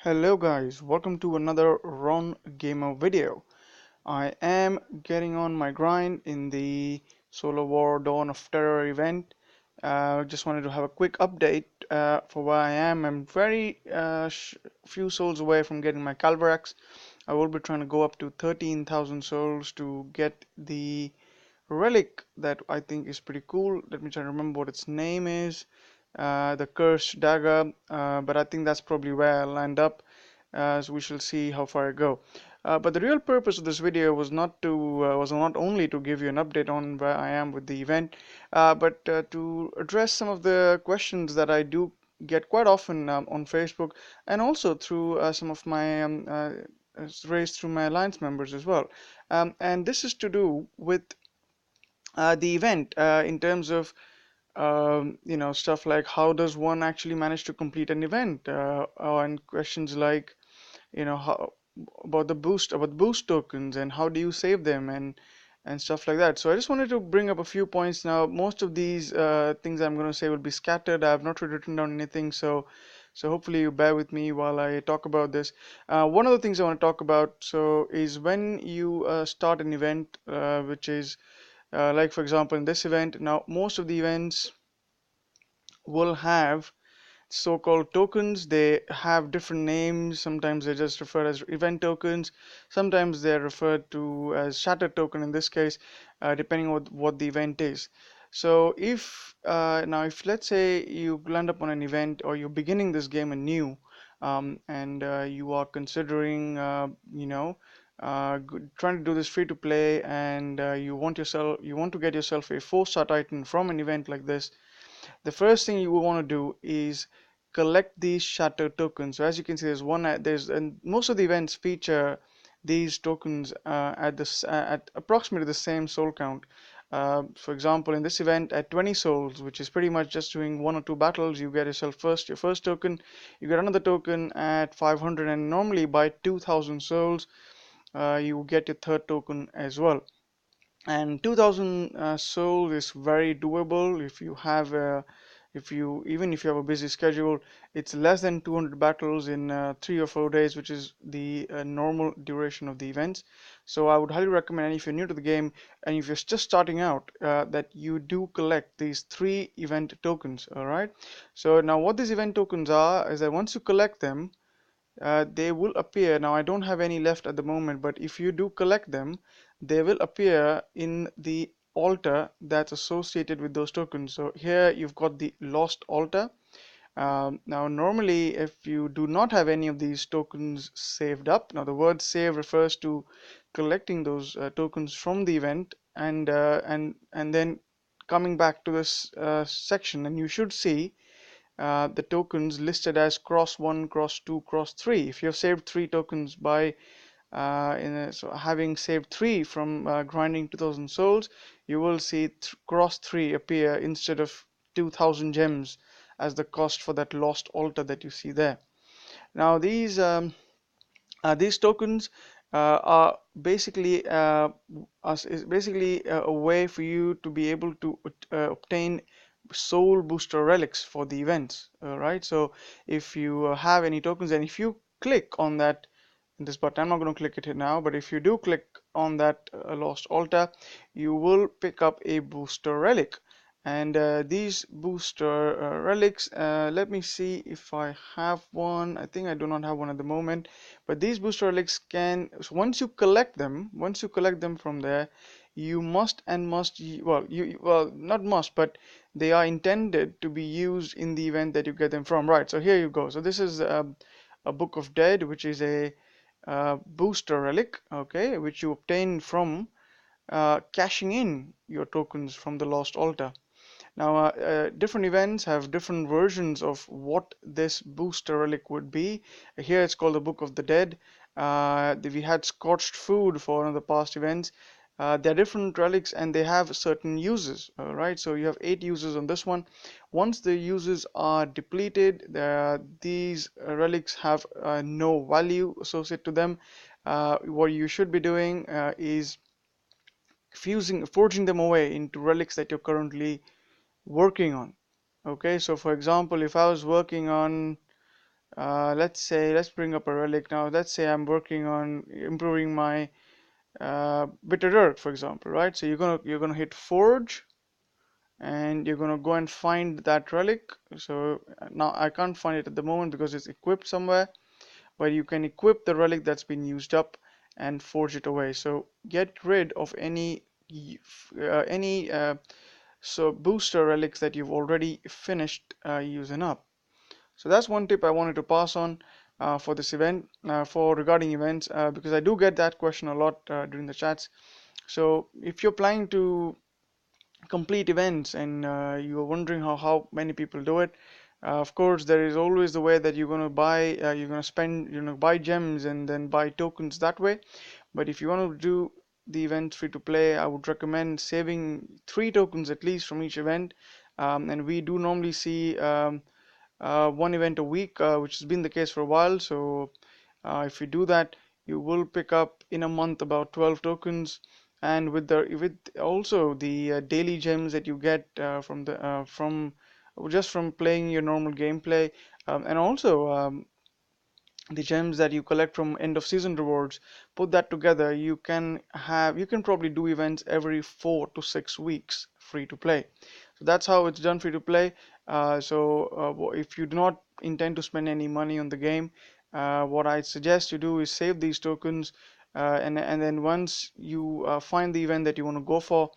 Hello guys, welcome to another Ron Gamer video. I am getting on my grind in the Solar War Dawn of Terror event. Just wanted to have a quick update for where I am. I'm very few souls away from getting my Calvarax. I will be trying to go up to 13,000 souls to get the relic that I think is pretty cool. Let me try to remember what its name is. The cursed dagger, but I think that's probably where I'll end up. So we shall see how far I go. But the real purpose of this video was not only to give you an update on where I am with the event, but to address some of the questions that I do get quite often on Facebook and also through some of my raised through my alliance members as well. And this is to do with the event in terms of stuff like how does one actually manage to complete an event, and questions like how about boost tokens and how do you save them and stuff like that. So I just wanted to bring up a few points. Now most of these things I'm going to say will be scattered. I have not really written down anything, so hopefully you bear with me while I talk about this. One of the things I want to talk about is when you start an event, which is like for example in this event. Now most of the events will have so-called tokens. They have different names. Sometimes they're just referred as event tokens. Sometimes they're referred to as shatter token in this case, depending on what the event is. So if now if let's say you land up on an event or you're beginning this game anew, and you are considering trying to do this free to play, and you want to get yourself a 4-star titan from an event like this. The first thing you will want to do is collect these shatter tokens. So as you can see, and most of the events feature these tokens at approximately the same soul count. For example, in this event at 20 souls, which is pretty much just doing 1 or 2 battles, you get yourself your first token. You get another token at 500, and normally by 2,000 souls, you get your third token as well. And 2000 soul is very doable if you have even if you have a busy schedule. It's less than 200 battles in 3 or 4 days, which is the normal duration of the events. So I would highly recommend, and if you're new to the game and if you're just starting out, that you do collect these 3 event tokens. All right, so now what these event tokens are is that once you collect them, they will appear. Now I don't have any left at the moment, but if you do collect them, they will appear in the altar that's associated with those tokens. So here you've got the lost altar. Now normally if you do not have any of these tokens saved up, now the word save refers to collecting those tokens from the event, and then coming back to this section, and you should see the tokens listed as cross 1, cross 2, cross 3. If you have saved 3 tokens by so having saved 3 from grinding 2000 souls, you will see cross 3 appear instead of 2000 gems as the cost for that lost altar that you see there. Now these tokens are basically is basically a way for you to be able to obtain soul booster relics for the events. Right, so if you have any tokens, and if you click on that in this button, I'm not going to click it here now, but if you do click on that lost altar, you will pick up a booster relic. And these booster relics, let me see if I have one. I think I do not have one at the moment, but these booster relics can, so once you collect them from there, you must and must, well, not must, but they are intended to be used in the event that you get them from. Right, so here you go. So this is a Book of Dead, which is a booster relic, okay, which you obtain from cashing in your tokens from the lost altar. Now, different events have different versions of what this booster relic would be. Here it's called the Book of the Dead. We had Scorched Food for one of the past events. There are different relics and they have certain uses, right? So you have 8 uses on this one. Once the uses are depleted, these relics have no value associated to them. What you should be doing is forging them away into relics that you're currently working on. Okay, so for example, if I was working on let's bring up a relic now. Let's say I'm working on improving my bitter dirt, for example, right? So you're gonna hit forge, and you're gonna go and find that relic. So now I can't find it at the moment because it's equipped somewhere, but you can equip the relic that's been used up and forge it away. So get rid of any so booster relics that you've already finished using up. So that's one tip I wanted to pass on for this event, for regarding events, because I do get that question a lot during the chats. So if you're planning to complete events and you're wondering how many people do it, of course there is always the way that you're going to spend, buy gems and then buy tokens that way. But if you want to do the event free to play, I would recommend saving 3 tokens at least from each event. And we do normally see one event a week, which has been the case for a while. So if you do that, you will pick up in a month about 12 tokens. And with also the daily gems that you get from just from playing your normal gameplay, and also the gems that you collect from end of season rewards, put that together, you can probably do events every 4 to 6 weeks free to play. So that's how it's done free to play. If you do not intend to spend any money on the game, what I suggest you do is save these tokens, and then once you find the event that you want to go for,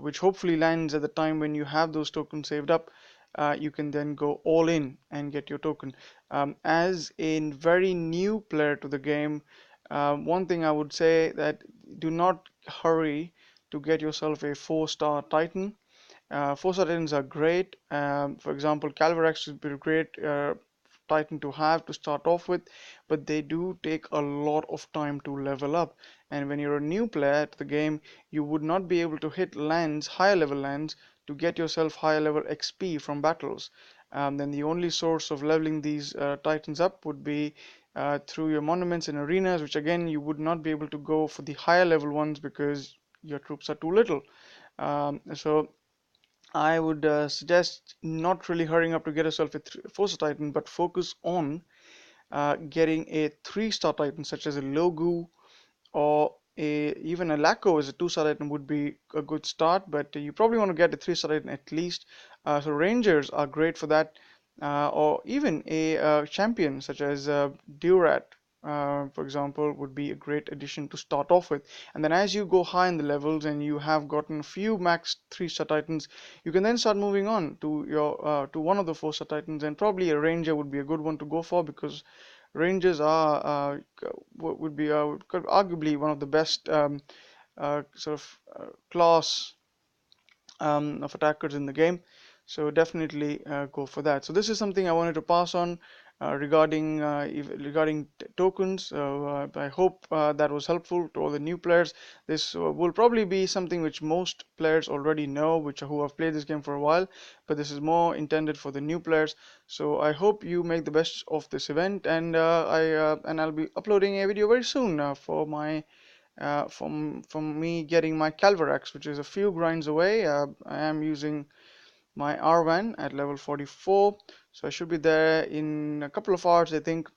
which hopefully lands at the time when you have those tokens saved up, you can then go all in and get your token. As a very new player to the game, one thing I would say that do not hurry to get yourself a 4-star Titan. 4-star Titans are great. For example, Calvarax would be a great Titan to have to start off with, but they do take a lot of time to level up. And when you're a new player to the game, you would not be able to hit lands, higher level lands, to get yourself higher level XP from battles. Then the only source of leveling these Titans up would be through your monuments and arenas, which again you would not be able to go for the higher level ones because your troops are too little. So I would suggest not really hurrying up to get yourself a 4-star Titan, but focus on getting a 3-star Titan, such as a Logu or even a Laco as a 2-star Titan would be a good start, but you probably want to get a 3-star Titan at least. So Rangers are great for that, or even a champion such as Durat, for example, would be a great addition to start off with. And then as you go high in the levels and you have gotten a few max 3-star Titans, you can then start moving on to your to one of the 4-star Titans, and probably a Ranger would be a good one to go for because Rangers are would be arguably one of the best sort of class of attackers in the game. So definitely go for that. So this is something I wanted to pass on regarding tokens. I hope that was helpful to all the new players. This will probably be something which most players already know, which who have played this game for a while, but this is more intended for the new players. So I hope you make the best of this event, and I'll be uploading a video very soon for my from me getting my Calvarax, which is a few grinds away. I am using my R1 at level 44, so I should be there in a couple of hours, I think,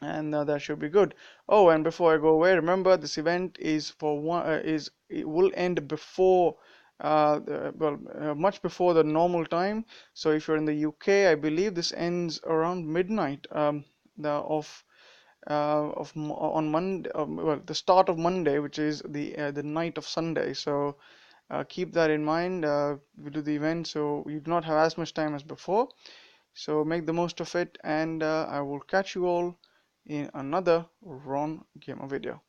and that should be good. Oh, and before I go away, remember this event is for one is it will end before much before the normal time. So if you're in the UK, I believe this ends around midnight on Monday, well, the start of Monday, which is the night of Sunday. So keep that in mind. We do the event, so you do not have as much time as before. So make the most of it, and I will catch you all in another Ron Gamer video.